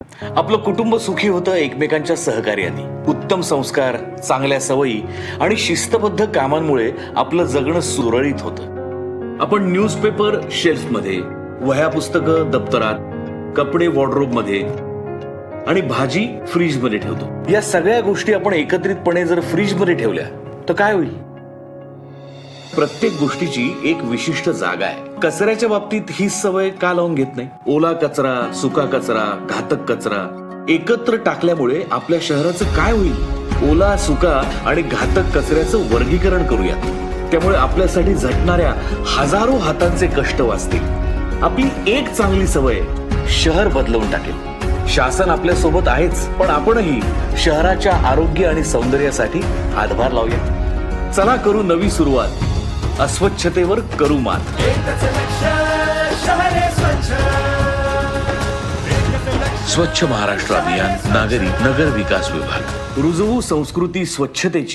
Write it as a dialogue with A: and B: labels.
A: आपलं कुटुंब सुखी होतं एकमेकांच्या सहकार्याने. उत्तम संस्कार, चांगल्या सवयी आणि शिस्तबद्ध कामांमुळे आपलं जगणं सुरळीत होतं. आपण न्यूजपेपर शेल्फमध्ये, वह्या पुस्तकं दप्तरात, कपडे वॉर्डरोबमध्ये आणि भाजी फ्रीजमध्ये ठेवतो. या सगळ्या गोष्टी आपण एकत्रितपणे जर फ्रीजमध्ये ठेवल्या तर काय होईल? प्रत्येक गोष्टीची एक विशिष्ट जागा आहे. कचऱ्याच्या बाबतीत ही सवय का लावून घेत नाही? ओला कचरा, सुका कचरा, घातक कचरा एकत्र टाकल्यामुळे आपल्या शहराचं काय होईल? ओला, सुका आणि घातक कचऱ्याचं वर्गीकरण करूया. त्यामुळे आपल्यासाठी झटणाऱ्या हजारो हातांचे कष्ट वाचतील. आपली एक चांगली सवय शहर बदलवून टाकेल. शासन आपल्या सोबत आहेच, पण आपणही शहराच्या आरोग्य आणि सौंदर्यासाठी हातभार लावूया. चला करू नवी सुरुवात. अस्वच्छतेवर करू मात. स्वच्छ महाराष्ट्र अभियान, नागरी नगर विकास विभाग. रुजवू संस्कृती स्वच्छतेची.